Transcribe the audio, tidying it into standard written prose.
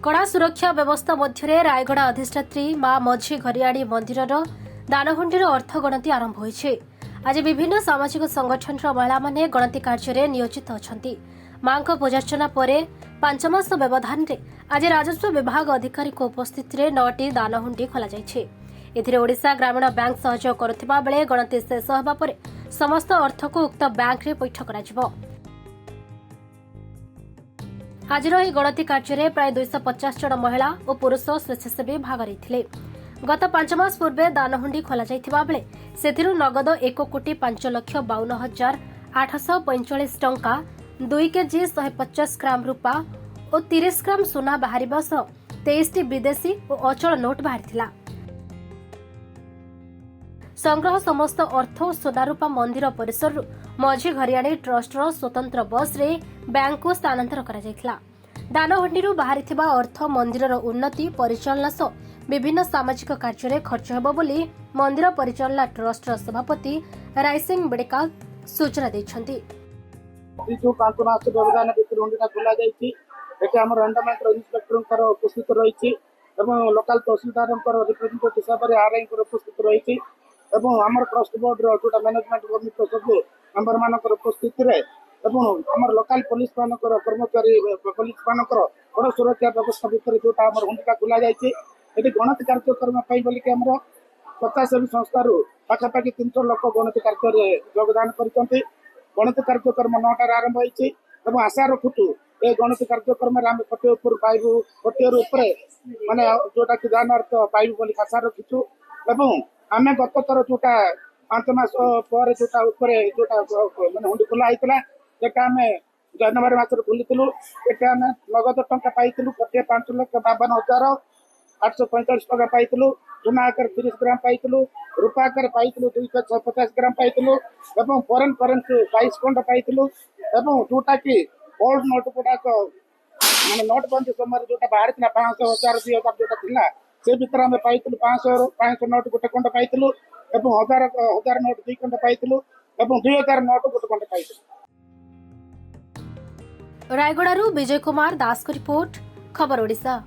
कड़ा सुरक्षा व्यवस्था मध्य रायगड़ा अधिष्ठात्री मां मझी घरियाड़ी मंदिर दानहुंडी अर्थ गणति आरंभ होइछे। आज विभिन्न सामाजिक संगठन महिला माने गणति कार्य नियोजित अछंती। मां को पूजार्चना पर 5 मास व्यवधान रे आज राजस्व विभाग अधिकारी उपस्थित 9टी दानहुंडी खोला जाइछे। एथिरे ओडिशा ग्रामीण बैंक सहयोग करुथिबा बेले गणति शेष होबा परे समस्त अर्थ को उक्त बैंक रे पैठ कराजिबो। आज गणति कार्य प्राय 250 जन महिला और पुरुष स्वेच्छासेवी भाग रही। गत 5 मास पूर्वे दानहुंडी खोल बेले से नगद 1,55,52,845 टंका 2 केजी 150 ग्राम रूपा और 30 ग्राम सोना बाहर 23टी विदेशी और अचल नोट बाहरी। संग्रह समस्त अर्थ और सोना रूपा मंदिर परिसर मझी घरियाणी ट्रस्टर स्वतंत्र बस रे बैंक को स्थानांतर करा। दानहुंडी बाहरी अर्थ मंदिर उन्नति परिचालना सह विभिन्न सामाजिक कार्य खर्च हेबो बोली मंदिर परिचालना ट्रस्ट सभापति रायसिंह बेड़ेकाल सूचना दैछंती। जो 5 मास व्यवधान भितर हुंडीटा खोला जाइछि। एटा हमर अंडरमेंट इंस्पेक्टर उपस्थित रही लोकल तहसीलदार रिप्रेजेंटेटिव हिसाब से आरआई उपस्थित रही हमर ट्रस्ट बोर्ड जो मैनेजमेंट कमिटी सब मेंबर मान उपस्थित हमर लोकल पुलिस मान कर्मचारी पुलिस मान बड़ सुरक्षा व्यवस्था भितर जो हुंडीटा खोला जाइछि। ये गणति कार्यक्रम बोलिक 50 संस्था पाखापाखि 300 लोक गणति कार्य योगदान करते। गणति कार्यक्रम 9टार आरंभ होती आशा रखुचु ये गणति कार्यक्रम कोटी पाइबू कोटी माने जोटा कि दान अर्थ पाइबू बोली आशा रखीचु। आम गत थर जोटा 5 मास पर जोटा मैंने हुंडी खोला होता आम जनवरी मास खोलूँ। नगद टंका पाई 1,05,52,845 टका पाई सोना आकार 30 ग्राम पाई रूपा आकार पाई 250 ग्राम पाई फॉरेन करेन्सी 22 खंड पाई जोटा कि ओल्ड नोट गुड़ाक मैंने नोटबंदी समय जो बाहर 500, 1000, 2000 जोटा थिला से भीतर आम पाई 500 नोट गोटे खंड पाई 1000 नोट 2 खंड पाई 2000 नोट गोटे खंड पाई। रायगड़ारू विजय कुमार दास को रिपोर्ट, खबर ओडिशा।